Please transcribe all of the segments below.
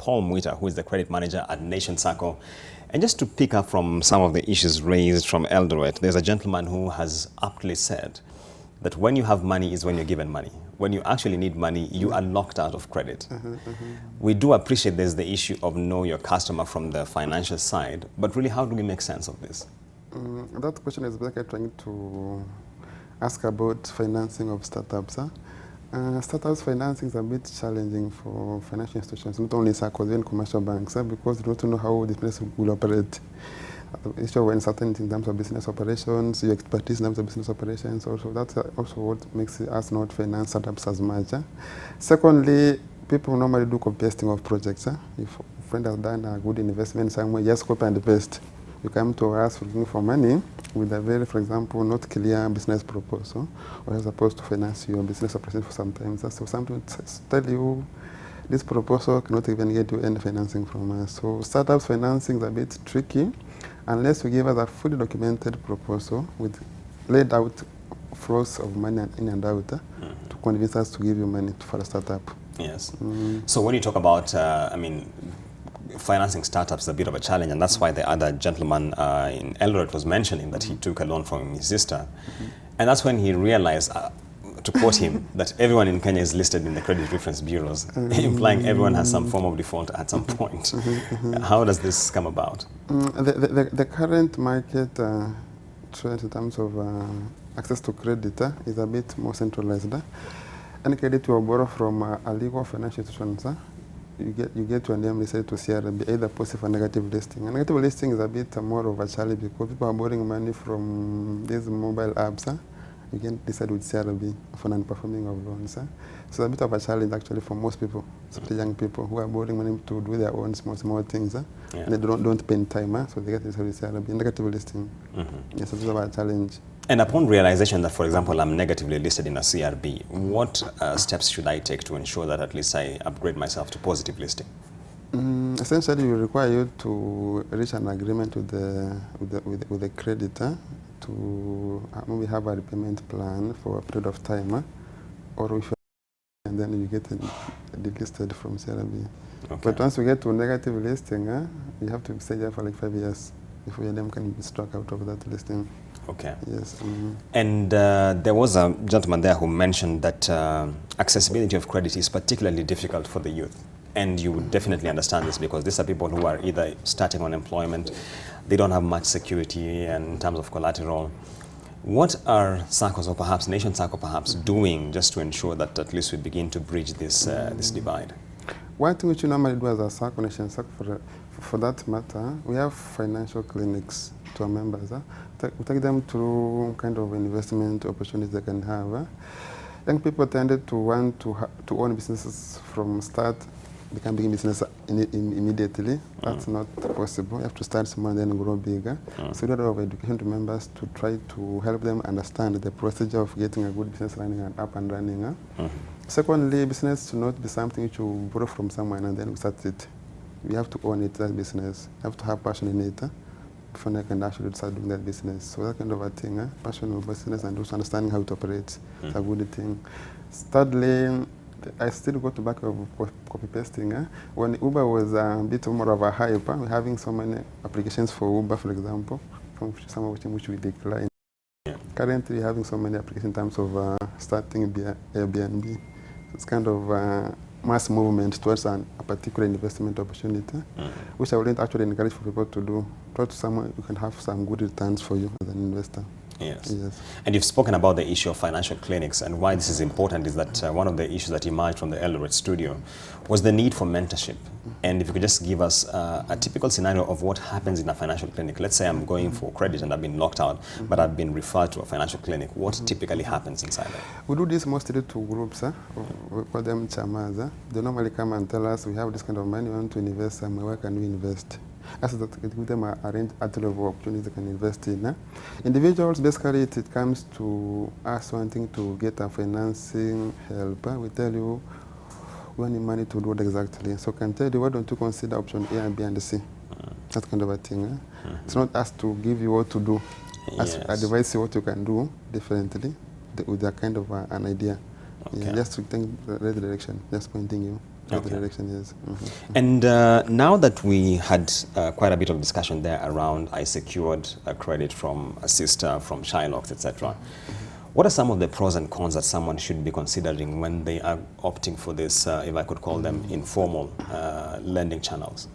Paul Mwita, who is the credit manager at Nation SACCO. And just to pick up from some of the issues raised from Eldoret, there's a gentleman who has aptly said that when you have money is when you're given money. When you actually need money, you are locked out of credit. We do appreciate there's the issue of know your customer from the financial side, but really how do we make sense of this? That question is basically trying to ask about financing of startups. Startups financing is a bit challenging for financial institutions, not only SACCOs, even commercial banks, because they don't know how the business will operate. Issue when uncertainty in terms of business operations, your expertise in terms of business operations, also that's also what makes us not finance startups as much. Secondly, people normally do copy pasting of projects. If a friend has done a good investment somewhere, just copy and paste. You come to us looking for money with a very, for example, not clear business proposal, or as opposed to finance your business operations for some time. So something tell you this proposal cannot even get you any financing from us. So startups financing is a bit tricky unless you give us a fully documented proposal with laid out flows of money in and out to convince us to give you money for a startup. Yes. So when you talk about, financing startups is a bit of a challenge, and that's why the other gentleman in Eldoret was mentioning that he took a loan from his sister. And that's when he realized, to quote him, that everyone in Kenya is listed in the credit reference bureaus, implying everyone has some form of default at some point. How does this come about? The current market trend in terms of access to credit is a bit more centralized. Any credit you borrow from a legal financial institution, you get your name listed to CRB, either positive or negative listing. A negative listing is a bit more of a challenge because people are borrowing money from these mobile apps. You can decide with CRB for non-performing of loans. So it's a bit of a challenge actually for most people, especially young people who are borrowing money to do their own small things. And they don't pay in time, so they get decided with CRB. Negative listing. Yes, it's a bit of a challenge. And upon realization that, for example, I'm negatively listed in a CRB, what steps should I take to ensure that at least I upgrade myself to positive listing? Essentially, we require you to reach an agreement with the creditor to maybe have a repayment plan for a period of time, or if and then you get delisted from CRB. Okay. But once you get to negative listing, you have to stay there for like 5 years before your name can be struck out of that listing. Okay. Yes. And there was a gentleman there who mentioned that accessibility of credit is particularly difficult for the youth. And you would definitely understand this because these are people who are either starting on employment, they don't have much security in terms of collateral. What are SACCOs, or perhaps Nation SACCO perhaps, doing just to ensure that at least we begin to bridge this, this divide? One thing which we normally do as a SACCO, Nation SACCO, for that matter, we have financial clinics to our members. We take them through kind of investment opportunities they can have. Young people tended to want to own businesses from start. They can begin business immediately. That's not possible. You have to start small and then grow bigger. So we do a lot of education to members to try to help them understand the procedure of getting a good business running and up and running. Secondly, business should not be something which you borrow from someone and then we start it. You have to own it, that business. You have to have passion in it before you can actually start doing that business. So that kind of a thing, passion of business and also understanding how it operates, is a good thing. Thirdly, I still go to back of copy pasting. When Uber was a bit more of a hype, we're having so many applications for Uber, for example, from some of which we decline. Currently, we're having so many applications in terms of starting Airbnb. It's kind of mass movement towards a particular investment opportunity, which I wouldn't actually encourage for people to do. Try to somewhere you can have some good returns for you as an investor. Yes. And you've spoken about the issue of financial clinics, and why this is important is that one of the issues that emerged from the Eldoret studio was the need for mentorship. And if you could just give us a typical scenario of what happens in a financial clinic. Let's say I'm going for credit and I've been locked out, but I've been referred to a financial clinic. What typically happens inside there? We do this mostly to groups. We call them chamas. They normally come and tell us, we have this kind of money, we want to invest somewhere, where can we invest? As that give them a range at level opportunities they can invest in. Individuals, basically, it comes to us wanting to get a financing help. We tell you we need money to do what exactly. So can tell you, why don't you consider option A and B and C? That kind of a thing. It's not us to give you what to do. As advise you what you can do differently with that kind of an idea. Just to think the right direction, just pointing you. That's the direction, yes. And now that we had quite a bit of discussion there around I secured a credit from a sister, from Shylocks, etc. What are some of the pros and cons that someone should be considering when they are opting for this, if I could call them informal lending channels?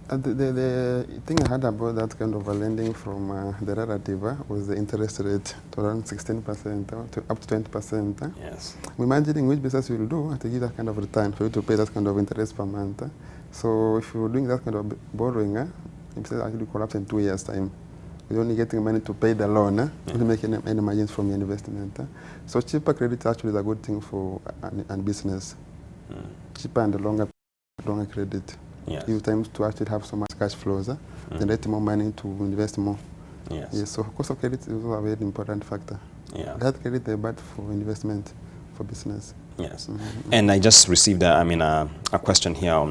The thing I heard about that kind of a lending from the relative was the interest rate to around 16% to up to 20%. Yes. I'm imagining which business you will do to give that kind of return for you to pay that kind of interest per month. So if you're doing that kind of borrowing, it says actually collapse in 2 years' time. You're only getting money to pay the loan, not making any margins from your investment. So cheaper credit actually is a good thing for a business. Cheaper and longer credit. Yes. Give time to actually have so much cash flows, generate more money to invest more. Yes. So cost of credit is also a very important factor. Yeah. That credit is bad for investment, for business. Yes. And I just received a question here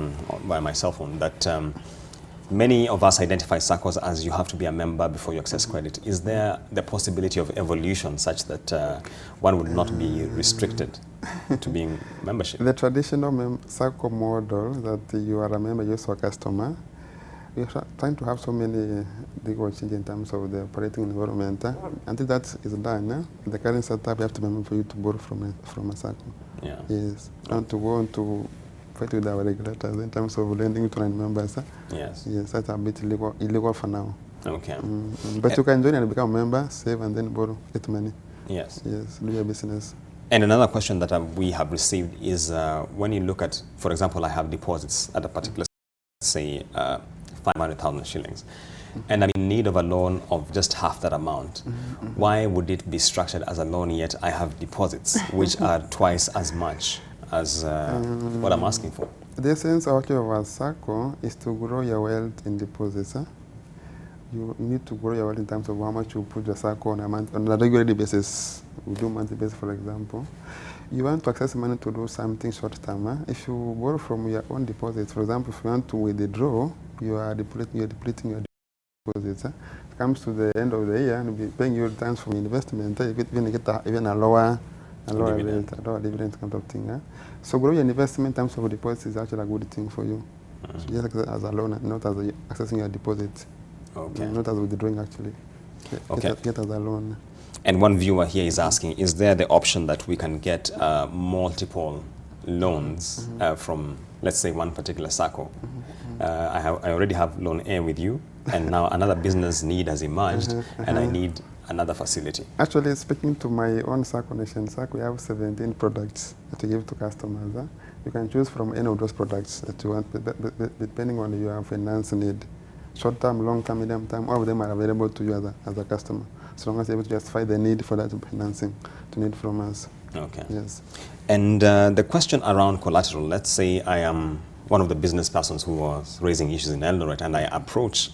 by my cell phone that many of us identify SACCOs as you have to be a member before you access credit. Is there the possibility of evolution such that one would not be restricted to being membership? The traditional SACCO model that you are a member, you're also a customer, we are trying to have so many legal change in terms of the operating environment. Until that is done, the current setup you have to be a member for you to borrow from a SACCO. Yeah. Yes. And to go on to fight with our regulators in terms of lending to non-members. Yes. Yes, that's a bit illegal for now. Okay. But you can join and become a member, save and then borrow, get money. Yes. Yes, do your business. And another question that we have received is when you look at, for example, I have deposits at a particular, say, 500,000 shillings, and I'm in need of a loan of just half that amount. Why would it be structured as a loan yet I have deposits which are twice as much as what I'm asking for? The essence of a SACCO is to grow your wealth in deposits. You need to grow your wealth in terms of how much you put your SACCO on a regular basis. We do monthly basis, for example. You want to access money to do something short term. If you borrow from your own deposits, for example, if you want to withdraw, you are depleting your deposits. It comes to the end of the year and be paying your returns from investment. You get even a lower dividend kind of thing. So growing your investment in terms of deposits is actually a good thing for you. So just as a loan, not as accessing your deposit. Okay. Not as withdrawing actually. Get as a loan. And one viewer here is asking, is there the option that we can get multiple loans from, let's say, one particular SACCO? I already have loan A with you, and now another business need has emerged, and I need another facility. Actually, speaking to my own SACCO Nation SACCO, we have 17 products that we give to customers. You can choose from any of those products that you want, depending on your finance need. Short term, long term, medium term, all of them are available to you as a customer, as long as you're able to justify the need for that financing to need from us. Okay. Yes. And the question around collateral, let's say I am one of the business persons who was raising issues in Eldoret, and I approach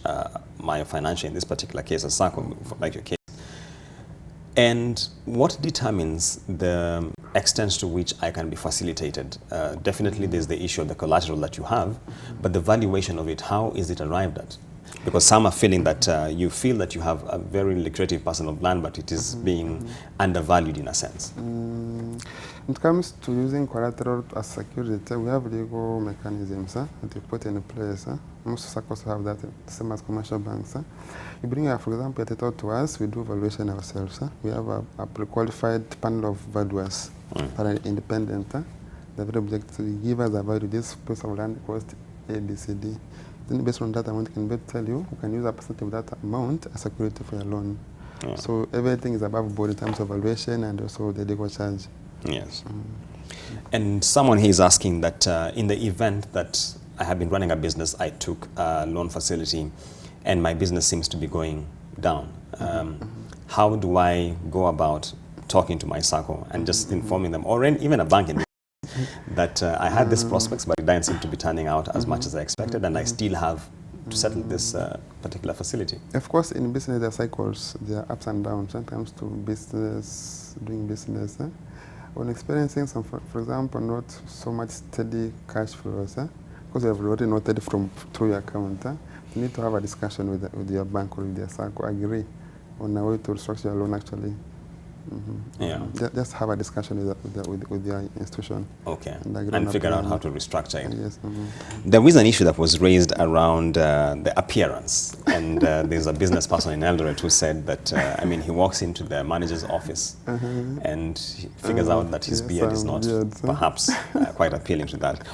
my financier, in this particular case, a SACCO, like your case. And what determines the extent to which I can be facilitated? Definitely there's the issue of the collateral that you have, but the valuation of it, how is it arrived at? Because some are feeling that you feel that you have a very lucrative parcel of land, but it is being undervalued in a sense. When it comes to using collateral as security, we have legal mechanisms that we put in place. Most SACCOs have that, same as commercial banks. You bring, for example, a title to us, we do valuation ourselves. We have a pre-qualified panel of valuers that are independent. They're very objective to give us a value. This piece of land cost A, B, C, D. Then based on that amount, can better tell you, we can use a percentage of that amount as security for your loan. Yeah. So everything is above board in terms of valuation and also the legal charge. Yes. And someone here is asking that in the event that I have been running a business, I took a loan facility and my business seems to be going down. How do I go about talking to my SACCO and just informing them, or even a bank in that I had these prospects, but it didn't seem to be turning out as much as I expected, and I still have to settle this particular facility? Of course, in business, there are cycles, there are ups and downs. Sometimes to doing business. When experiencing some, for example, not so much steady cash flows, because you have already noted through your account, you need to have a discussion with your bank or with your SACCO, agree on a way to restructure your loan actually. Yeah. Just have a discussion with your institution. Okay. And And figure out how to restructure it. Yes. There is an issue that was raised around the appearance, and there's a business person in Eldoret who said that, I mean, he walks into the manager's office and he figures out that his beard is not perhaps quite appealing to that.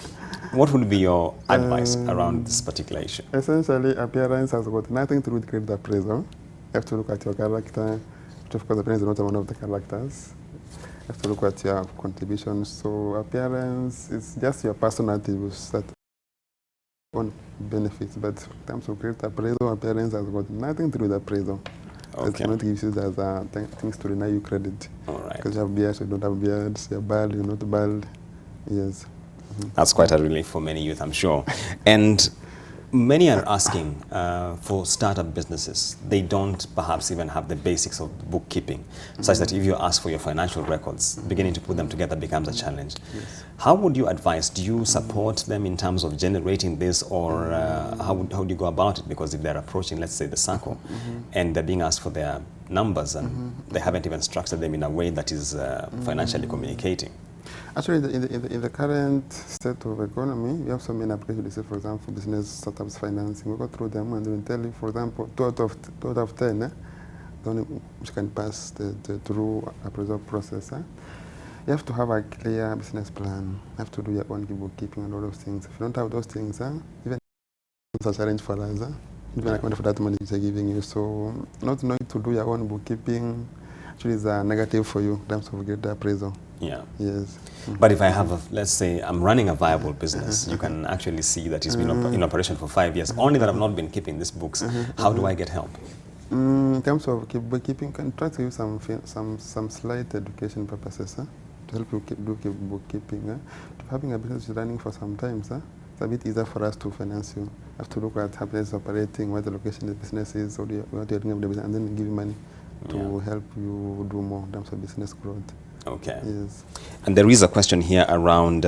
What would be your advice around this particular issue? Essentially, appearance has got nothing to do with credit appraisal. You have to look at your character. Of course, appearance is not one of the characters. You have to look at your contributions. So appearance is just your personality that own benefits. But in terms of credit appraisal, appearance has got nothing to do with appraisal. Okay. It cannot give you as things to deny you credit. All right. Because you have beards, you don't have beards. You're bald, you're not bald. Yes. That's quite a relief for many youth, I'm sure. And many are asking for startup businesses. They don't perhaps even have the basics of bookkeeping, such that if you ask for your financial records, beginning to put them together becomes a challenge. Yes. How would you advise? Do you support them in terms of generating this, or how do you go about it? Because if they're approaching, let's say, the SACCO, and they're being asked for their numbers, and they haven't even structured them in a way that is financially communicating. Actually, in the current state of economy, we have so many applications. For example, business startups financing. We go through them and we tell you, for example, 2 out of 10, which can pass the through appraisal process. You have to have a clear business plan. You have to do your own bookkeeping and all those things. If you don't have those things, even it's a challenge for us. Even account for that money they're giving you. So not knowing to do your own bookkeeping actually is a negative for you in terms of get the appraisal. Yeah. Yes. But if I have, let's say, I'm running a viable business, you can actually see that it's been in operation for 5 years, only that I've not been keeping these books. How do I get help? In terms of bookkeeping, can try to use some slight education purposes to help you do bookkeeping. Having a business running for some time, it's a bit easier for us to finance you. You have to look at how it's operating, what the location of the business is, what you're doing with the business, and then give you money to help you do more in terms of business growth. Okay. Yes. And there is a question here around,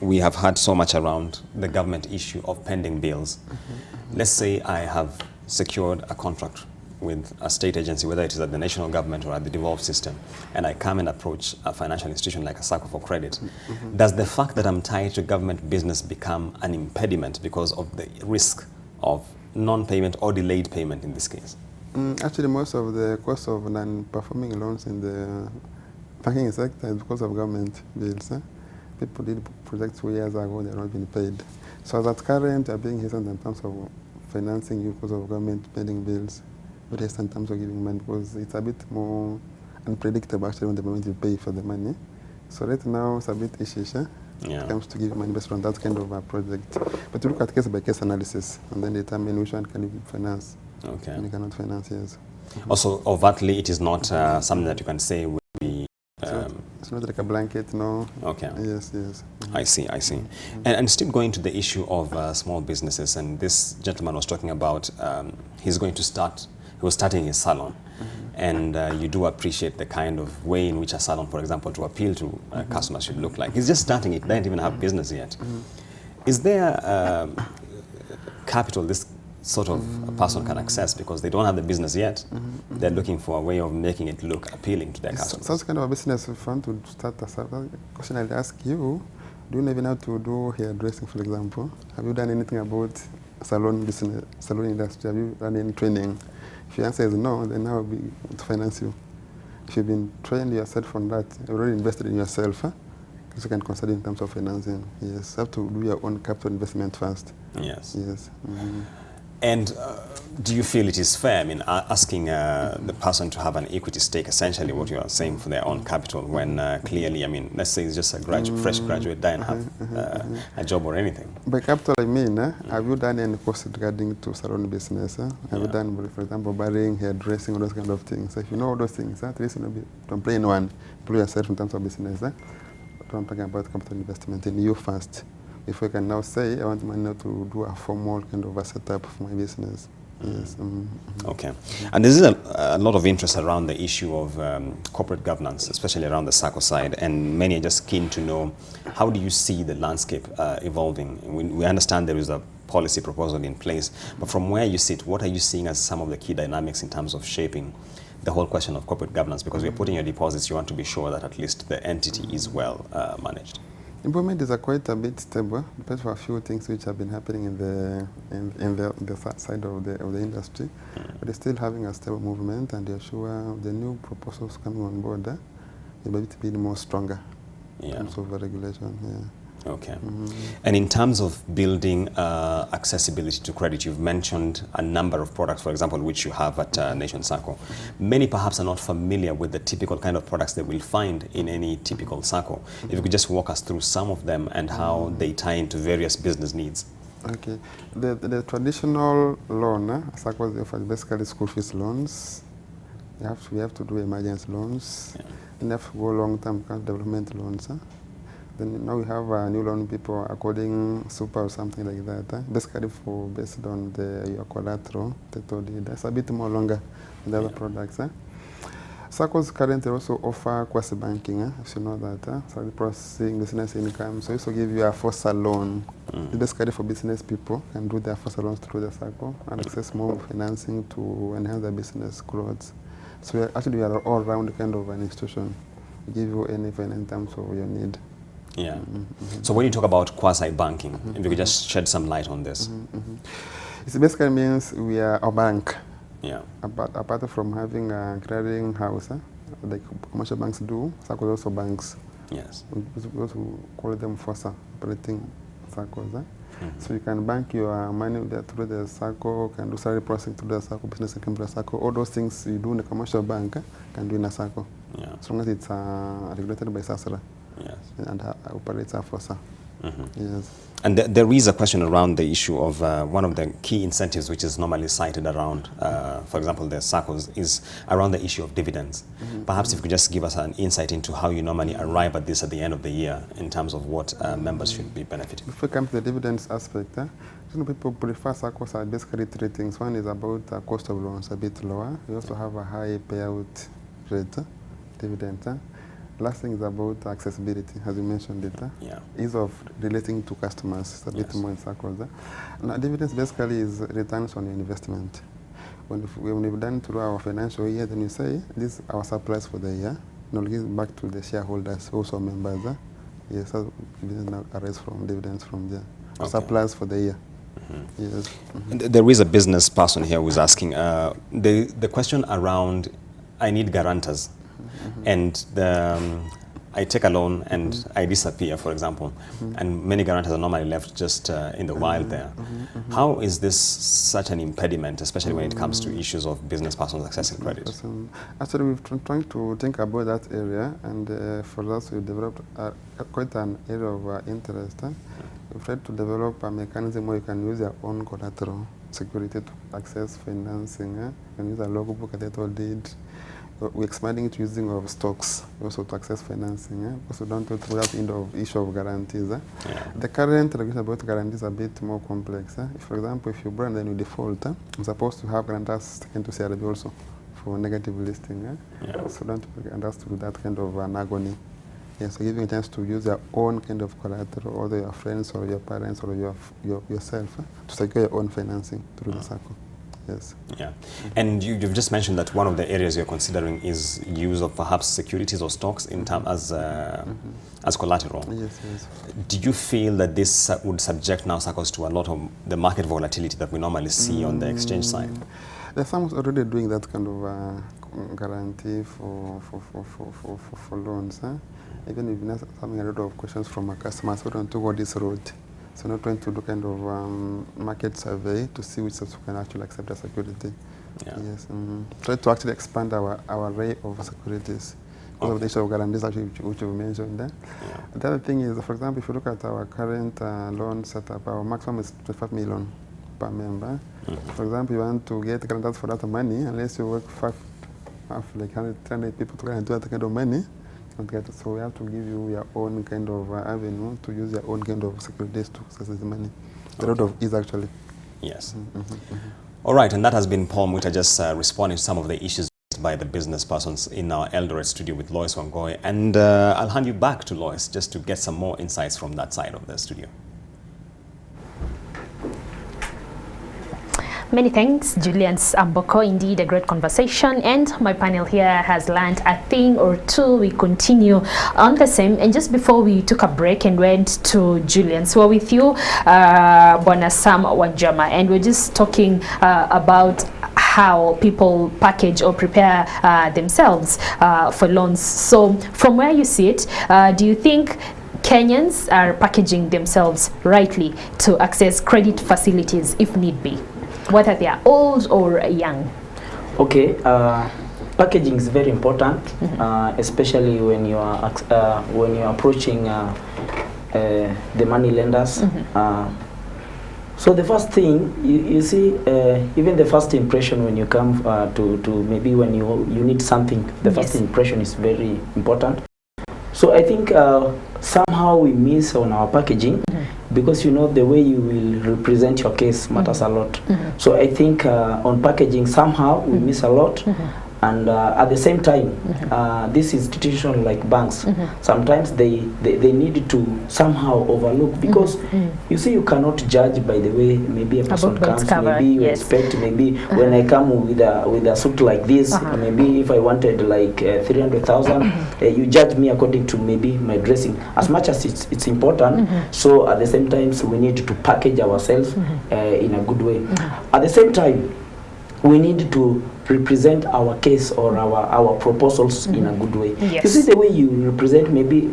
we have had so much around the government issue of pending bills. Let's say I have secured a contract with a state agency, whether it is at the national government or at the devolved system, and I come and approach a financial institution like a SACCO for credit. Does the fact that I'm tied to government business become an impediment because of the risk of non-payment or delayed payment in this case? Actually, most of the cost of non-performing loans in the banking sector is because of government bills. People did projects 2 years ago, they're not being paid. So at current, they're being hesitant in terms of financing you because of government pending bills. But hesitant in terms of giving money because it's a bit more unpredictable actually when the moment you pay for the money. So right now, it's a bit issues when it comes to give money based on that kind of a project. But you look at case-by-case analysis and then determine which one can you finance. Okay. And you cannot finance, yes. Also, overtly, it is not something that you can say will be... it's not like a blanket, no. Okay. Yes, yes. I see. And still going to the issue of small businesses, and this gentleman was talking about he was starting his salon. And you do appreciate the kind of way in which a salon, for example, to appeal to customers should look like. He's just starting it, they don't even have business yet. Is there capital this sort of a person can access because they don't have the business yet? They're looking for a way of making it look appealing to their customers. Such kind of a business, if you want to start a question I'll ask you, do you even know how to do hairdressing, for example? Have you done anything about salon business, salon industry? Have you done any training? If your answer is no, then I will be able to finance you. If you've been trained yourself on that, you've already invested in yourself, because you can consider in terms of financing. Yes, you have to do your own capital investment first. Yes. Yes. And do you feel it is fair, I mean, asking the person to have an equity stake, essentially what you are saying, for their own capital, when clearly, I mean, let's say it's just a fresh graduate, doesn't have a job or anything? By capital, I mean, have you done any course regarding to salon business? Have you done, for example, barring, hairdressing, all those kind of things? If you know all those things, at least don't play in one, play yourself in terms of business. I'm talking about capital investment in you first. If we can now say, I want money to do a formal kind of a setup for my business. Yes. Okay. And there's a lot of interest around the issue of corporate governance, especially around the SACCO side, and many are just keen to know, how do you see the landscape evolving? We understand there is a policy proposal in place, but from where you sit, what are you seeing as some of the key dynamics in terms of shaping the whole question of corporate governance, because you're putting your deposits, you want to be sure that at least the entity is well managed. Employment is quite a bit stable, depends on a few things which have been happening in the side of the industry. But it's still having a stable movement, and you're sure the new proposals coming on board will be more stronger in terms of the regulation. Yeah. Okay. And in terms of building accessibility to credit, you've mentioned a number of products, for example, which you have at Nation SACCO. Many perhaps are not familiar with the typical kind of products they will find in any typical SACCO. If you could just walk us through some of them and how they tie into various business needs. Okay. The traditional loan, SACCO offers basically school fees loans. We have to do emergency loans. And have to go long-term development loans. Then now we have a new loan people according super or something like that. Basically based on your collateral, that's a bit more longer than the other products. SACCOs currently also offer quasi banking, if you know that. So processing business income. So also give you a FOSA loan. It's basically for business people can do their FOSA loans through the SACCO and access more financing to enhance their business growth. So we are all-round kind of an institution. We give you any finance in terms of your need. Yeah. So when you talk about quasi-banking, if you could just shed some light on this. It basically means we are a bank. Yeah. Apart from having a clearing house, like commercial banks do, SACCOs also banks. Yes. We also call them FOSA, operating SACCOs. So you can bank your money through the SACCO, can do salary processing through the SACCO, business income through the SACCO. All those things you do in a commercial bank can do in a SACCO. Yeah. As long as it's regulated by SACCO. Yes. And operates a FOSA. Yes. And there is a question around the issue of one of the key incentives which is normally cited around, for example, the SACCOs, is around the issue of dividends. Perhaps if you could just give us an insight into how you normally arrive at this at the end of the year in terms of what members should be benefiting. Before we come to the dividends aspect, some people prefer SACCOs are basically three things. One is about the cost of loans, a bit lower. We also have a high payout rate, dividend. Last thing is about accessibility, as you mentioned it. Yeah. Ease of relating to customers, it's a bit more in SACCOs. Now, dividends basically is returns on your investment. When we've done through our financial year, then you say, this is our surplus for the year. And we'll give back to the shareholders, also members. Yes, so dividends now arise from dividends from there. Okay. Surplus for the year. Yes. There is a business person here who's asking, the question around, I need guarantors. And I take a loan and I disappear, for example, and many guarantors are normally left just in the wild there. How is this such an impediment, especially when it comes to issues of business persons accessing credit? Actually, we've been trying to think about that area, and for us, we developed quite an area of interest. We've tried to develop a mechanism where you can use your own collateral security to access financing. You can use a logbook, a title deed. We're expanding it using of stocks also to access financing. Also don't talk about the issue of guarantees. The current regulation about guarantees is a bit more complex. If, for example, if you borrow and then you default, you're supposed to have guarantors taken to CRB also for negative listing. So don't guarantors to do that kind of an agony. So giving a chance to use your own kind of collateral, either your friends or your parents or yourself, to secure your own financing through the SACCO. Yes. Yeah. And you've just mentioned that one of the areas you're considering is use of perhaps securities or stocks in as collateral. Yes, yes. Do you feel that this would subject now SACCOs to a lot of the market volatility that we normally see on the exchange side? There's some already doing that kind of guarantee for loans. Even we've been having a lot of questions from our customers who don't go this route. So not trying to do kind of market survey to see which subs can actually accept as security. Yes. Try to actually expand our array of securities. Because of the issue of guarantees actually, which you mentioned there. The other thing is, for example, if you look at our current loan setup, our maximum is 25 million per member. For example, you want to get guarantors for that money, unless you work like 100 people to guarantee that kind of money. So we have to give you your own kind of avenue to use your own kind of securities to access the money. A lot of ease actually. Yes. All right, and that has been Paul Mwita just responding to some of the issues raised by the business persons in our Eldoret studio with Lois Wangoi. And I'll hand you back to Lois just to get some more insights from that side of the studio. Many thanks, Julian Amboko. Indeed, a great conversation. And my panel here has learned a thing or two. We continue on the same. And just before we took a break and went to Julian, so we're with you, Bwana Sam Wajama, and we're just talking about how people package or prepare themselves for loans. So from where you sit, do you think Kenyans are packaging themselves rightly to access credit facilities if need be, whether they are old or young? Okay, packaging is very important, especially when you are approaching the money lenders. So the first thing, you see, even the first impression when you come to maybe when you need something, the first impression is very important. So I think somehow we miss on our packaging, because you know the way you will represent your case matters a lot. So I think on packaging somehow we miss a lot. And at the same time, this institution like banks, sometimes they need to somehow overlook, because you see, you cannot judge by the way maybe a person comes, maybe you expect, maybe when I come with a suit like this, maybe if I wanted like 300,000, you judge me according to maybe my dressing, as much as it's important. So at the same time, so we need to package ourselves in a good way. At the same time, we need to represent our case or our proposals in a good way. You see, the way you represent, maybe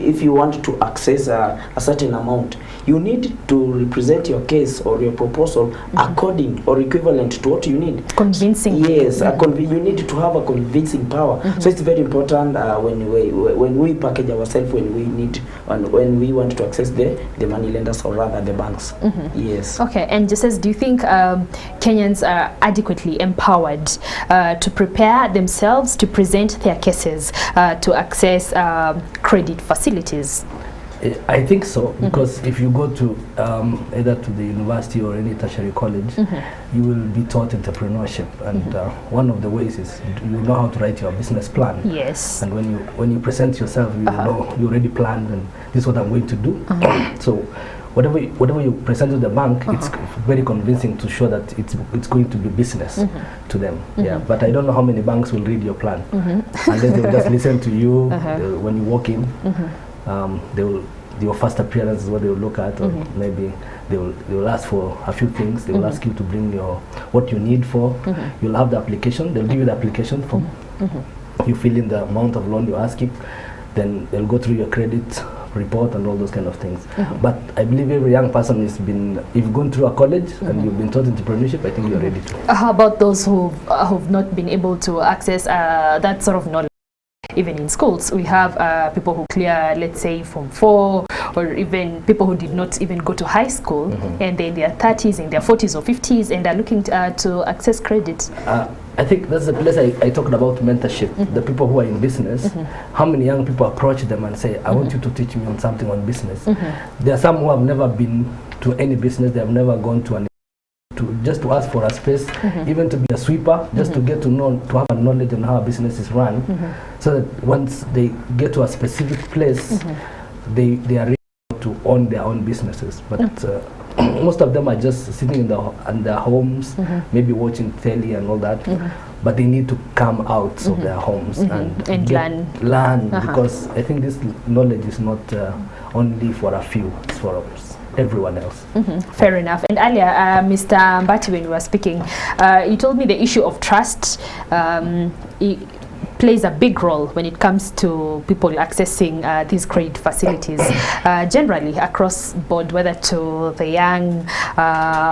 if you want to access a certain amount, you need to represent your case or your proposal according or equivalent to what you need. Convincing. Yes, you need to have a convincing power. So it's very important when we package ourselves, when we want to access the money lenders, or rather the banks. Yes. Okay, and just as, do you think Kenyans are adequately empowered to prepare themselves to present their cases to access credit facilities? I think so, because if you go to either to the university or any tertiary college, you will be taught entrepreneurship, and one of the ways is you know how to write your business plan. Yes. And when you present yourself, you know you already planned, and this is what I'm going to do. So whatever you present to the bank, it's very convincing to show that it's going to be business to them. Yeah, but I don't know how many banks will read your plan, unless they will just listen to you when you walk in. Your first appearance is what they will look at, or maybe they will ask for a few things. They will ask you to bring what you need for. You'll have the application. They'll give you the application form. You fill in the amount of loan you're asking. Then they'll go through your credit report and all those kind of things. But I believe every young person if you've gone through a college and you've been taught entrepreneurship, I think you're ready to. How about those who've not been able to access that sort of knowledge? Even in schools, we have people who clear, let's say, Form 4, or even people who did not even go to high school, and they're in their 30s, in their 40s or 50s, and are looking to access credit. I think that's the place I talked about mentorship. The people who are in business, how many young people approach them and say, I want you to teach me on something on business. There are some who have never been to any business, they have never gone to just to ask for a space, even to be a sweeper, just to get to know, to have a knowledge on how a business is run, so that once they get to a specific place, they are ready to own their own businesses. But most of them are just sitting in their homes, maybe watching telly and all that, but they need to come out of their homes and learn, because I think this knowledge is not only for a few, it's for everyone else. Fair enough. And earlier, Mr. Mbati, when you were speaking, you told me the issue of trust plays a big role when it comes to people accessing these credit facilities, generally across board, whether to the young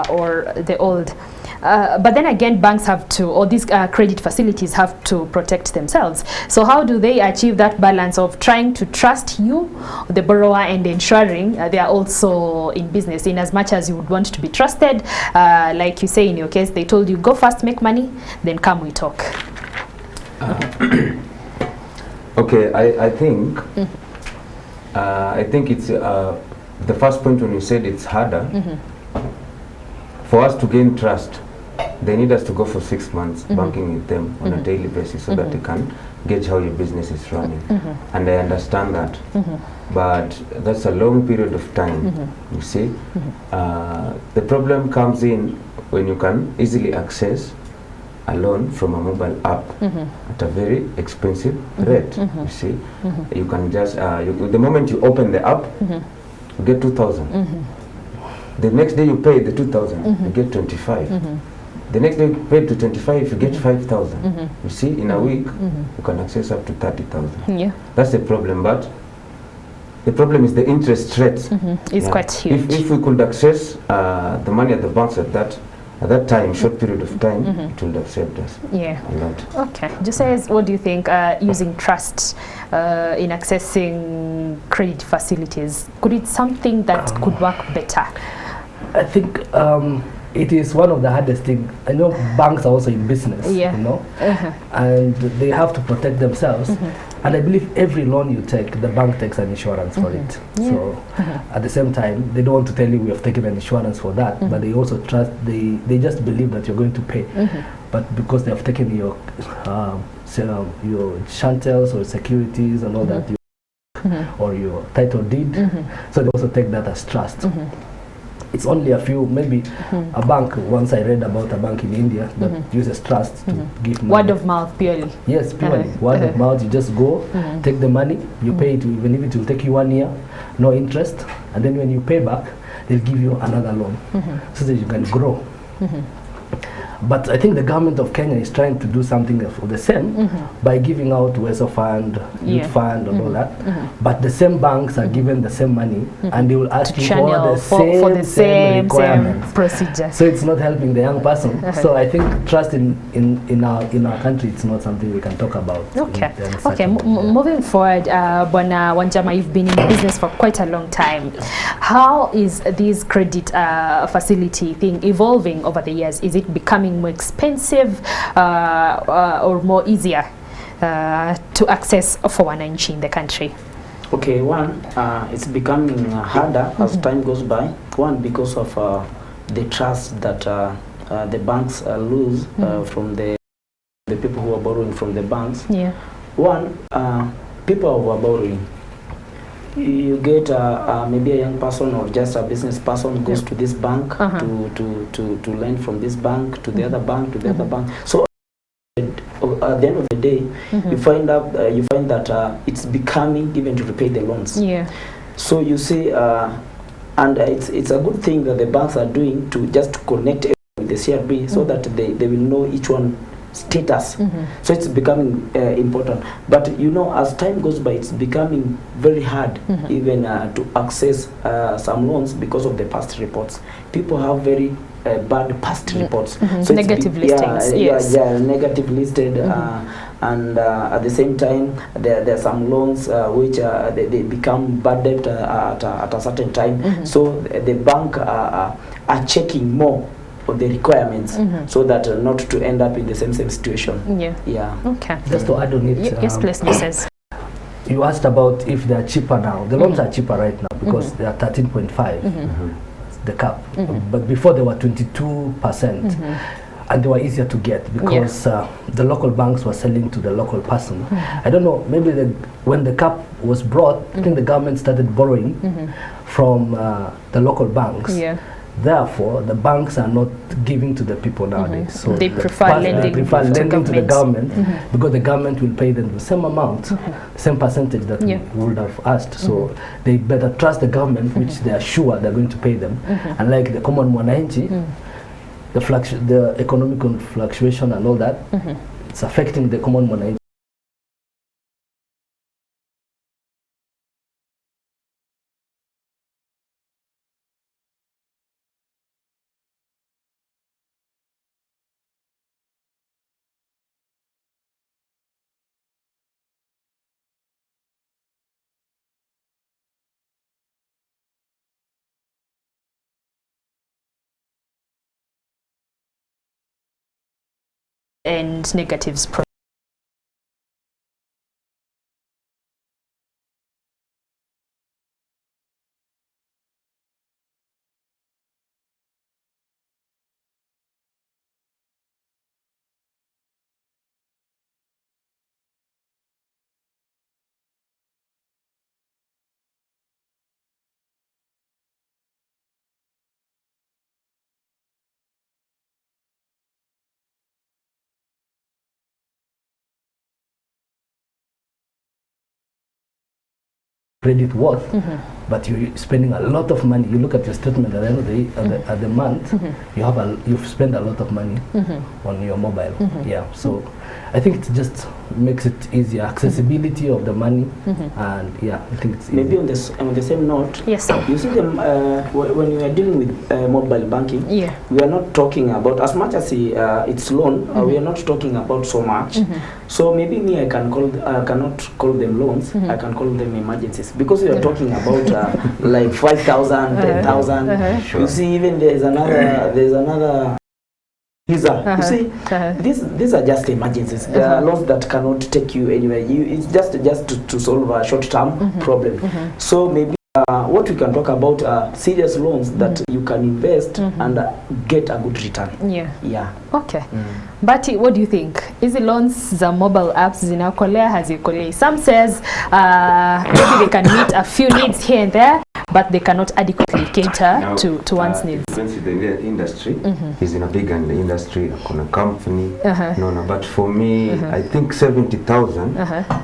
or the old. But then again, banks have to, or these credit facilities have to protect themselves. So how do they achieve that balance of trying to trust you, the borrower, and ensuring they are also in business, in as much as you would want to be trusted? Like you say in your case, they told you, go first, make money, then come we talk. Okay, I think it's the first point when you said it's harder for us to gain trust. They need us to go for 6 months banking with them on a daily basis, so that they can gauge how your business is running. And I understand that, but that's a long period of time. You see, the problem comes in when you can easily access a loan from a mobile app at a very expensive rate. You see, you can just the moment you open the app, you get 2,000. The next day you pay the 2,000, you get 25. The next day you pay to 25, you get 5,000. You see, in a week you can access up to 30,000. Yeah. That's the problem, but the problem is the interest rate. It's quite huge. If we could access the money at the banks at that time, short period of time, it would have saved us Yeah. a lot. Okay. Jose, what do you think using trust in accessing credit facilities? Could it something that could work better? I think it is one of the hardest things. I know banks are also in business, Yeah. you know, and they have to protect themselves. And I believe every loan you take, the bank takes an insurance for it. Yeah. So at the same time, they don't want to tell you we have taken an insurance for that, but they also trust, they just believe that you're going to pay. But because they have taken your chantels or securities and all that, or your title deed, so they also take that as trust. It's only a few, maybe a bank. Once I read about a bank in India that uses trust to give money. Word of mouth, purely. Yes, purely. Word of mouth. You just go, take the money, you pay it, even if it will take you 1 year, no interest, and then when you pay back, they'll give you another loan so that you can grow. But I think the government of Kenya is trying to do something of the same by giving out Weso Fund, Youth Fund, and all that. But the same banks are given the same money, and they will ask you for the same requirements. Procedure. So it's not helping the young person. So I think trust in our country, it's not something we can talk about. Okay. Okay. Moving forward, Bwana Wanjama, you've been in business for quite a long time. How is this credit facility thing evolving over the years? Is it becoming more expensive or more easier to access for wananchi in the country? Okay, one, it's becoming harder as time goes by. One, because of the trust that the banks lose from the people who are borrowing from the banks. Yeah. One, people who are borrowing, you get maybe a young person or just a business person goes to this bank to lend from this bank to the other bank to the other bank. So at the end of the day, you find that it's becoming even to repay the loans. Yeah. So you see, and it's a good thing that the banks are doing to just connect with the CRB so that they will know each one status. So it's becoming important, but you know, as time goes by, it's becoming very hard even to access some loans because of the past reports. People have very bad past reports, so negative listings. Yes. Yeah, negative listed, and at the same time there are some loans which they become bad debt at a certain time. So the bank are checking more of the requirements so that not to end up in the same situation. Yeah. Okay. Just to add on it, yes, please, Mrs. You asked about if they are cheaper now. The loans are cheaper right now because they are 13.5, the cap. But before they were 22%, and they were easier to get because the local banks were selling to the local person. I don't know, maybe when the cap was brought, I think the government started borrowing from the local banks. Yeah. Therefore, the banks are not giving to the people nowadays. So they prefer lending to the government because the government will pay them the same amount, the same percentage that we would have asked. So they better trust the government, which they are sure they're going to pay them. Unlike the common mwananchi, the economic fluctuation and all that, it's affecting the common mwananchi. And negatives. credit worth, but you're spending a lot of money. You look at your statement at the end of the month, you've spent a lot of money on your mobile. Yeah, so I think it just makes it easier, accessibility of the money, and yeah, I think it's easy. Maybe on the same note, yes, sir. You see them when you are dealing with mobile banking. Yeah. We are not talking about as much as it's loan. We are not talking about so much. So maybe me, I cannot call them loans. I can call them emergencies, because we are talking about like 5,000, 10,000. Sure. You see, even there's another. You see, these are just emergencies. There are loans that cannot take you anywhere. It's just to solve a short-term problem. So maybe what we can talk about are serious loans that you can invest and get a good return. Yeah. Okay. But what do you think? Is the loans za mobile apps zinakolea hazikolei? Some says maybe they can meet a few needs here and there, but they cannot adequately cater now, to one's needs. Depends on the industry. He's in a big industry, on a company. No, but for me, I think 70,000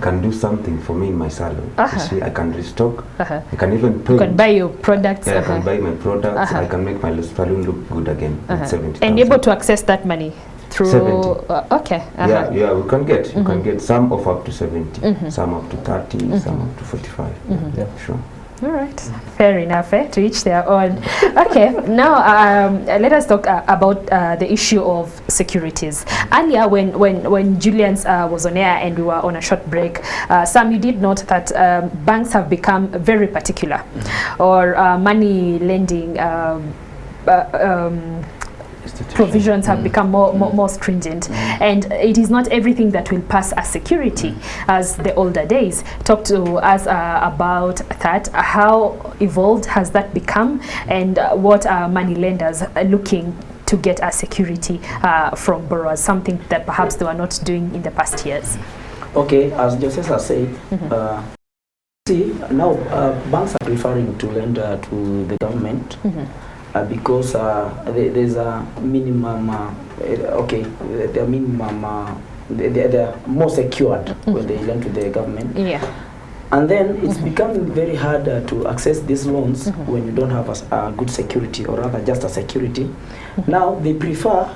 can do something for me in my salon. You see, I can restock. I can even pay. You can buy your products. Yeah, I can buy my products. I can make my salon look good again. With 70,000. And able to access that money through 70. Okay. Yeah, we can get. You can get some of up to 70, some up to 30, some up to 45. Yeah, sure. All right, fair enough. To each their own. Okay, now let us talk about the issue of securities. Earlier, when Julian's was on air and we were on a short break, Sam, you did note that banks have become very particular, or money lending provisions have become more stringent, and it is not everything that will pass as security as the older days. Talk to us about that. How evolved has that become, and what are money lenders looking to get as security from borrowers, something that perhaps they were not doing in the past years? Okay, as Joseph said, see now banks are preferring to lend to the government. Because there's a minimum, the minimum, they're more secured when they lend to the government. Yeah. And then it's becoming very hard to access these loans when you don't have a good security, or rather just a security. Now they prefer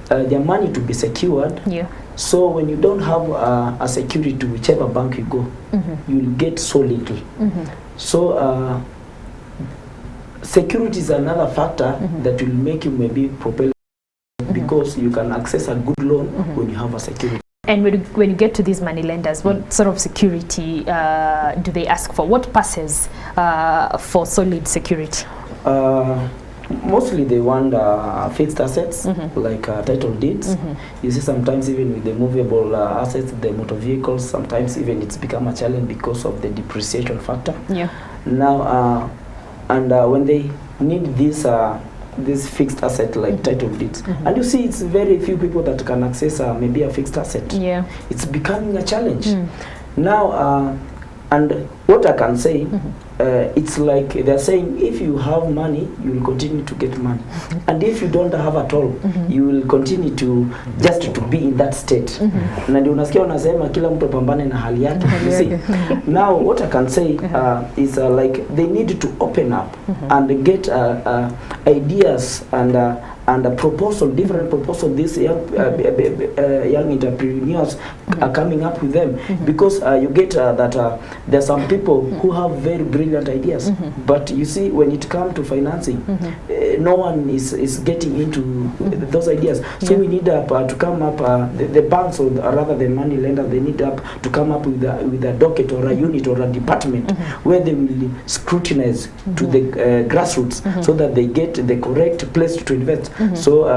their money to be secured. Yeah. So when you don't have a security to whichever bank you go, you'll get so little. So security is another factor that will make you maybe propel, because you can access a good loan when you have a security. And when you get to these money lenders, what sort of security do they ask for? What passes for solid security? Mostly they want fixed assets, like title deeds. You see, sometimes even with the movable assets, the motor vehicles, sometimes even it's become a challenge because of the depreciation factor. Yeah. Now, and when they need this fixed asset like title deeds, and you see it's very few people that can access maybe a fixed asset. Yeah, it's becoming a challenge. Now, and what I can say, it's like they're saying, if you have money, you will continue to get money, and if you don't have at all, you will continue to just to be in that state. Na ndio unasikia wanasema kila mtu pambane na hali yake. You see, now what I can say is like they need to open up and get ideas and a proposal, different proposal. These young entrepreneurs are coming up with them, because you get that there are some people who have very brilliant ideas, but you see, when it comes to financing, no one is getting into those ideas. So we need to come up, the banks, or rather the money lender, they need to come up with a docket or a unit or a department where they will scrutinize to the grassroots, so that they get the correct place to invest. So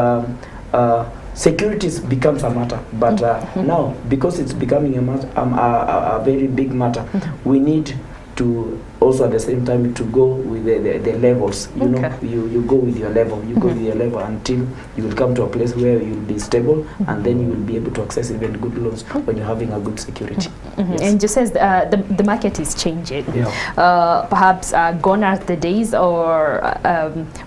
securities becomes a matter, but now, because it's becoming a very big matter, we need to also at the same time to go with the levels. You know, you go with your level, you go with your level until you will come to a place where you'll be stable, and then you will be able to access even good loans when you're having a good security. Yes. And just says the market is changing. Perhaps gone are the days or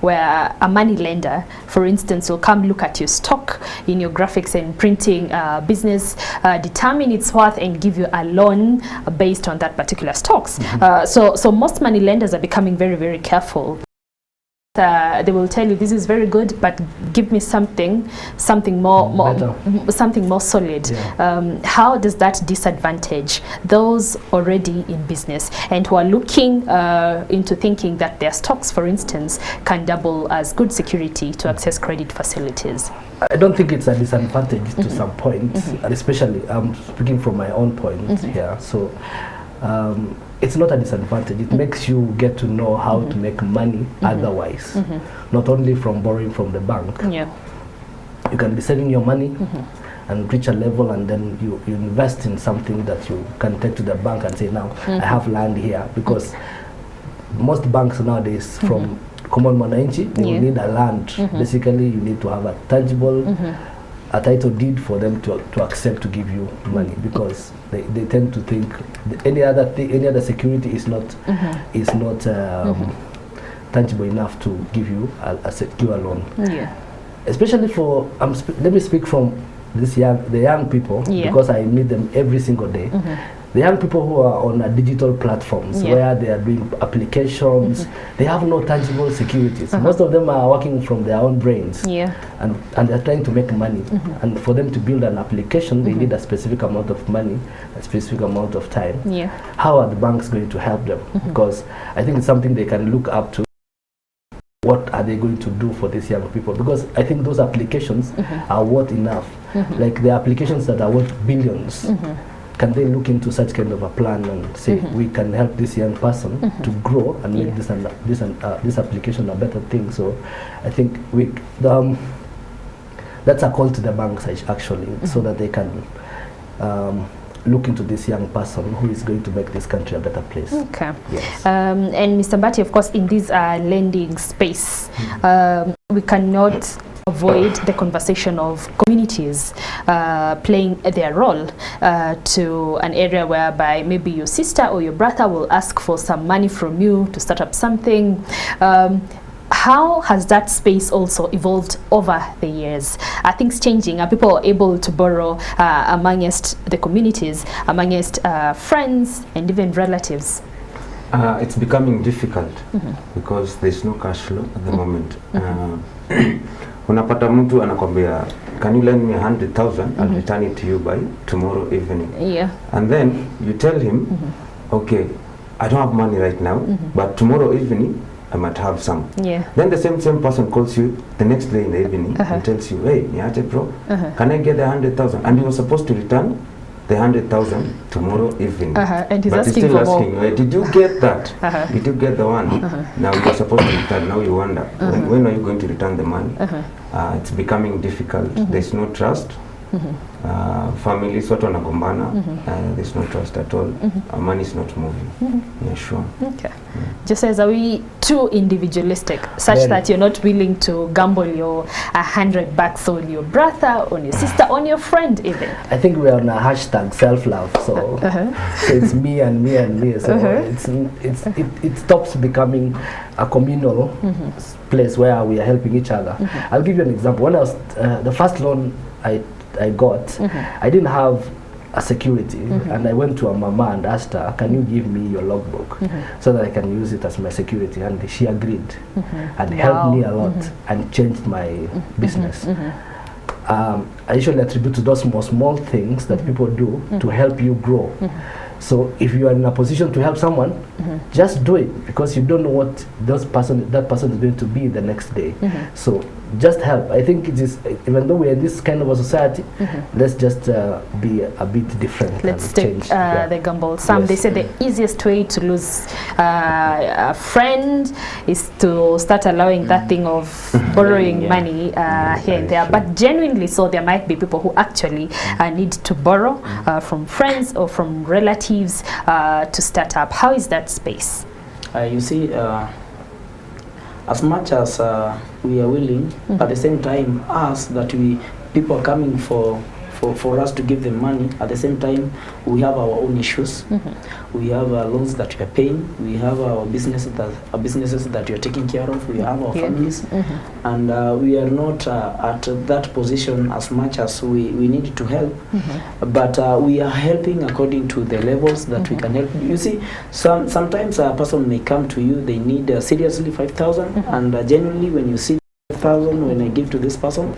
where a money lender, for instance, will come look at your stock in your graphics and printing business, determine its worth and give you a loan based on that particular stocks. So most money lenders are becoming very, very careful. They will tell you this is very good, but give me something more solid. How does that disadvantage those already in business and who are looking into thinking that their stocks, for instance, can double as good security to access credit facilities? I don't think it's a disadvantage to some point, and especially I'm speaking from my own point here. So it's not a disadvantage. It makes you get to know how to make money otherwise, not only from borrowing from the bank. You can be saving your money and reach a level, and then you invest in something that you can take to the bank and say, now I have land here, because most banks nowadays, from common mwananchi, you need a land. Basically, you need to have a tangible a title deed for them to accept to give you money, because they tend to think any other security is not tangible enough to give you a secure loan. Especially for let me speak from the young people, because I meet them every single day. The young people who are on digital platforms where they are doing applications, they have no tangible securities. Most of them are working from their own brains, and they're trying to make money. And for them to build an application, they need a specific amount of money, a specific amount of time. How are the banks going to help them? Because I think it's something they can look up to. What are they going to do for these young people? Because I think those applications are worth enough. Like the applications that are worth billions. Can they look into such kind of a plan and say, we can help this young person to grow and make this application a better thing? So I think that's a call to the banks actually, so that they can look into this young person who is going to make this country a better place. Yes. And Mr. Mbati, of course, in this lending space, we cannot avoid the conversation of communities playing their role to an area whereby maybe your sister or your brother will ask for some money from you to start up something. How has that space also evolved over the years? Are things changing? Are people able to borrow amongst the communities, amongst friends and even relatives? It's becoming difficult because there's no cash flow at the moment. Unapata mtu anakwambia, can you lend me 100,000? I'll return it to you by tomorrow evening. And then you tell him, okay, I don't have money right now, but tomorrow evening I might have some. Then the same person calls you the next day in the evening and tells you, hey, niache bro, can I get the 100,000? And you were supposed to return the 100,000 tomorrow evening. And he's but asking he's still for asking, more. Did you get that? Did you get the one? Now you're supposed to return. Now you wonder, when are you going to return the money? It's becoming difficult. There's no trust. Families, watu wanagombana. There's no trust at all. Money is not moving. Yeah, sure. Okay. Just as, are we too individualistic, such that you're not willing to gamble your $100 on your brother, on your sister, on your friend even? I think we're on a hashtag self-love, so so it's me and me and me. So it stops becoming a communal place where we are helping each other. I'll give you an example. When I was the first loan I got, I didn't have a security, and I went to a mama and asked her, can you give me your logbook so that I can use it as my security? And she agreed and helped me a lot and changed my business. I usually attribute to those small things that people do to help you grow. So if you are in a position to help someone, just do it, because you don't know what that person is going to be the next day. So just help. I think it is, even though we are in this kind of a society, let's just be a bit different. Let's take the gamble. Some they say the easiest way to lose a friend is to start allowing that thing of borrowing money here and there. But genuinely, so there might be people who actually need to borrow from friends or from relatives to start up. How is that space? You see, as much as we are willing, at the same time, people are coming for us to give them money. At the same time, we have our own issues. We have loans that we are paying. We have our businesses that we are taking care of. We have our families, and we are not at that position as much as we need to help. But we are helping according to the levels that we can help. You see, sometimes a person may come to you. They need seriously 5,000, and genuinely, when you see 5,000, when I give to this person,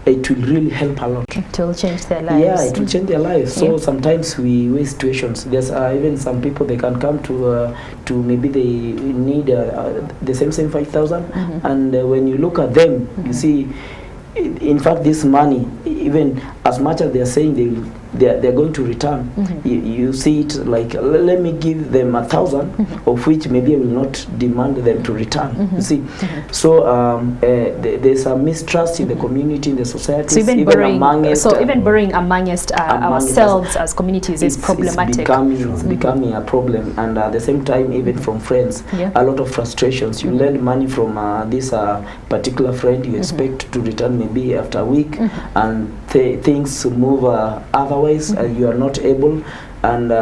it will really help a lot. It will change their lives. Yeah, it will change their lives. So sometimes we weigh situations. There's even some people, they can come to maybe they need the same 5,000, and when you look at them, you see, in fact, this money, even as much as they are saying they're going to return, you see it like, let me give them 1,000, of which maybe I will not demand them to return. You see, so there's a mistrust in the community, in the society. So even borrowing amongst ourselves as communities is problematic. It's becoming a problem, and at the same time, even from friends, a lot of frustrations. You lend money from this particular friend, you expect to return maybe after a week, and things move otherwise, and you are not able, and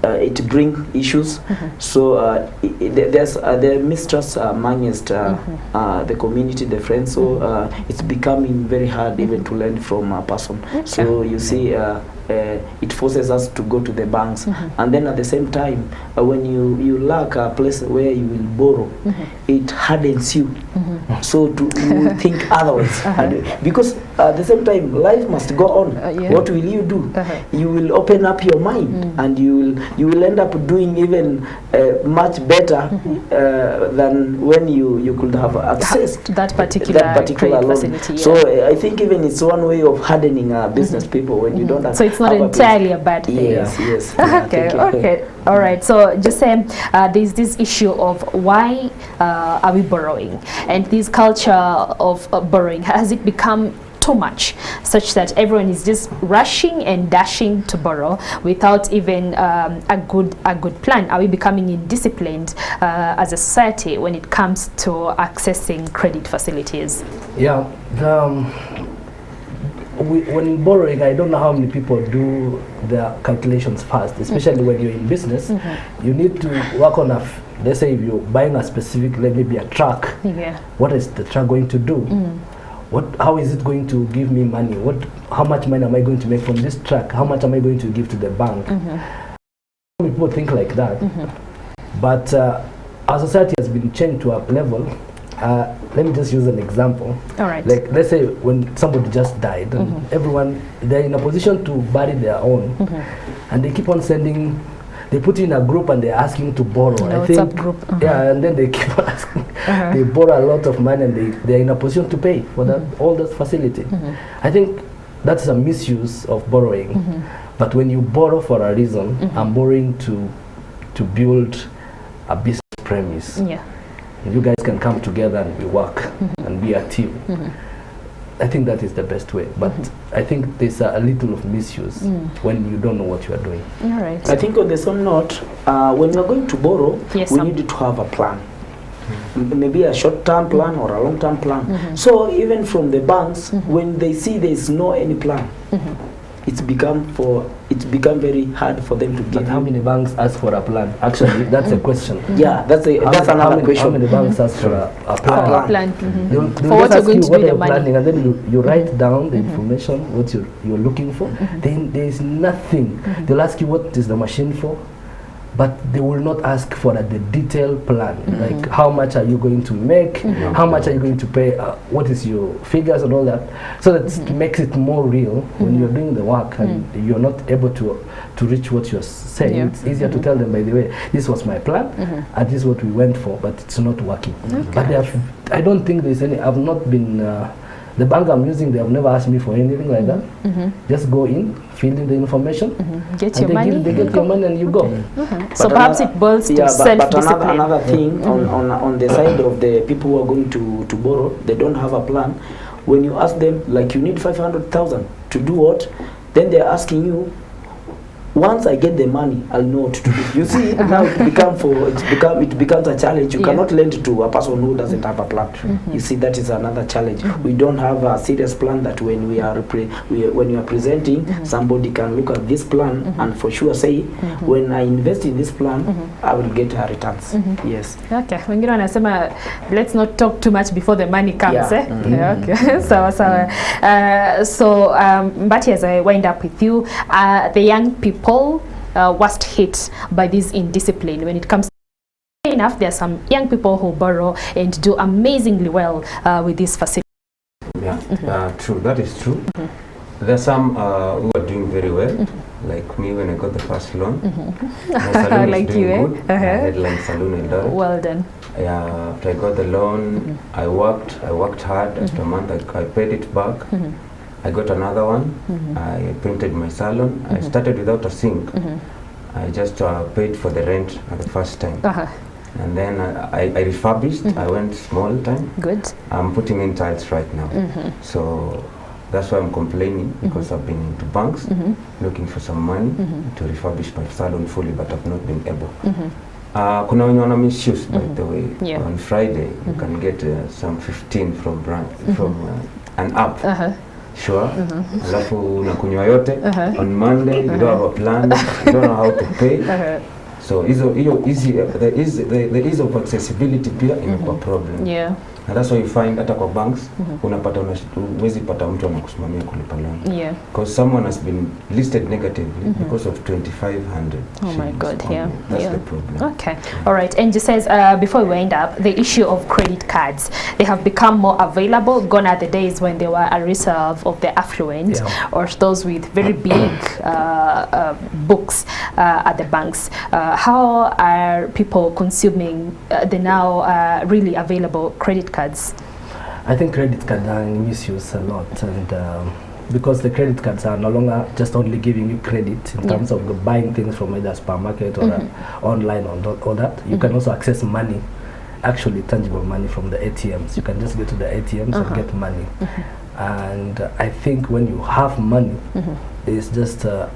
it brings issues. So there's mistrust amongst the community, the friends. So it's becoming very hard even to lend from a person. So you see, it forces us to go to the banks, and then at the same time, when you lack a place where you will borrow, it hardens you. So you will think otherwise, because at the same time, life must go on. What will you do? You will open up your mind, and you will end up doing even much better than when you could have accessed that particular loan. facility. So I think even it's one way of hardening business people when you don't have. So it's not entirely a bad thing. Yes. Okay. All right. So just say there's this issue of why are we borrowing, and this culture of borrowing, has it become too much, such that everyone is just rushing and dashing to borrow without even a good plan? Are we becoming indisciplined as a society when it comes to accessing credit facilities? Yeah. When borrowing, I don't know how many people do their calculations fast, especially when you're in business. You need to work on let's say if you're buying a specific, maybe a truck, what is the truck going to do? How is it going to give me money? How much money am I going to make from this truck? How much am I going to give to the bank? People think like that. But our society has been changed to a level. Let me just use an example. All right. Like, let's say when somebody just died, and everyone, they're in a position to bury their own, and they keep on sending. They put you in a group and they're asking to borrow. I think, group. Yeah, and then they keep on asking. They borrow a lot of money, and they're in a position to pay for all that facility. I think that's a misuse of borrowing. But when you borrow for a reason, I'm borrowing to build a business premise. You guys can come together and we work and be a team. I think that is the best way, but I think there's a little of misuse when you don't know what you are doing. All right. I think on the same note, when you're going to borrow, we need to have a plan. Maybe a short-term plan or a long-term plan. So even from the banks, when they see there's no any plan, it's become very hard for them to give. But how many banks ask for a plan? Actually, that's a question. Yeah, that's another question. How many banks ask for a plan? They'll For what you're going to do the money. Planning, and then you write down the information, what you're looking for. Then there is nothing. They'll ask you what is the machine for, but they will not ask for the detailed plan. Like, how much are you going to make? How much are you going to pay? What is your figures and all that? So that makes it more real when you're doing the work and you're not able to reach what you're saying. It's easier to tell them, by the way, this was my plan and this is what we went for, but it's not working. But I don't think there's any. I've not been. The bank I'm using, they have never asked me for anything like that. Just go in, fill in the information, get your money. They get your money and you go. So perhaps it boils to self-discipline. But another thing on the side of the people who are going to borrow, they don't have a plan. When you ask them, like, you need 500,000 to do what? Then they're asking you, once I get the money, I'll know what to do. You see, now it becomes a challenge. You cannot lend to a person who doesn't have a plan. You see, that is another challenge. We don't have a serious plan that when we are when you are presenting, somebody can look at this plan and for sure say, when I invest in this plan, I will get returns. Yes. Okay. Wengine wanasema let's not talk too much before the money comes. Yeah. Okay. So Mbati, as I wind up with you, the young people worst hit by this indiscipline when it comes to enough. There are some young people who borrow and do amazingly well with this facility. Yeah, true. That is true. There are some who are doing very well, like me when I got the first loan. My salon like is doing you, good. Headline Salon in Eldoret. Well done. Yeah, after I got the loan, I worked hard. After a month, I paid it back. I got another one. I painted my salon. I started without a sink. I just paid for the rent at the first time. And then I refurbished. I went small time. Good. I'm putting in tiles right now. So that's why I'm complaining, because I've been into banks looking for some money to refurbish my salon fully, but I've not been able. Kuna wenye wana misuse, by the way. On Friday, you can get some 15 from an app. Sure. Alafu unakunywa yote. On Monday, you don't have a plan. You don't know how to pay. So the ease of accessibility pia imekuwa problem. Yeah. And that's why you find hata kwa banks unapata huwezi pata mtu anakusimamia kulipa loan. Yeah. Because someone has been listed negatively because of 2,500. Oh my God, yeah. That's the problem. Okay. All right. And just says, before we wind up, the issue of credit cards, they have become more available. Gone are the days when they were a reserve of the affluent or those with very big books at the banks. How are people consuming the now really available credit cards? I think credit cards are in misuse a lot, and because the credit cards are no longer just only giving you credit in terms of buying things from either supermarket or online or all that. You can also access money, actually tangible money, from the ATMs. You can just go to the ATMs and get money. And I think when you have money, it's just a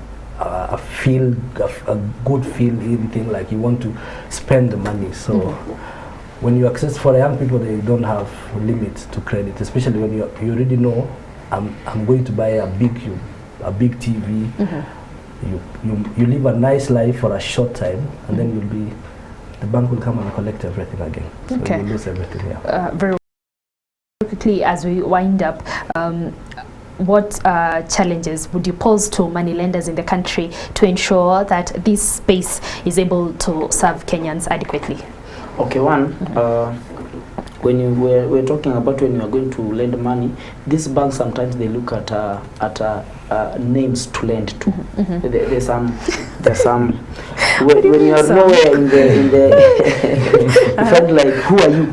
good feeling thing, like you want to spend the money. So when you access, for young people, they don't have limits to credit, especially when you already know I'm going to buy a big TV. You live a nice life for a short time, and then the bank will come and collect everything again. So you lose everything. Very quickly, as we wind up, what challenges would you pose to money lenders in the country to ensure that this space is able to serve Kenyans adequately? Okay, one, when we're talking about when you are going to lend money, these banks sometimes they look at names to lend to. There's some when you are nowhere in the you find like, who are you?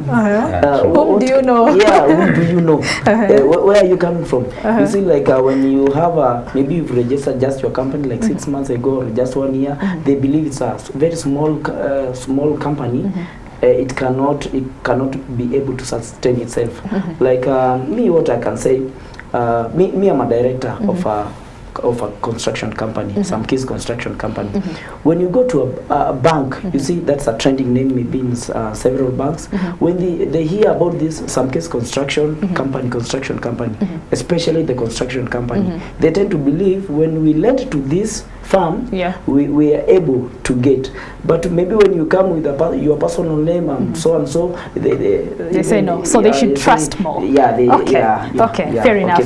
Whom do you know? Yeah, who do you know? Where are you coming from? You see, like when you have maybe you've registered just your company like 6 months ago or just 1 year, they believe it's a very small company. It cannot be able to sustain itself. Like me, what I can say, me I'm a director of a construction company, some case construction company. When you go to a bank, you see that's a trending name, maybe in several banks. When they hear about this some case construction company, especially the construction company, they tend to believe when we lend to this firm, we are able to get. But maybe when you come with your personal name and so and so, they say no. So they should trust more. Yeah. Okay, fair enough.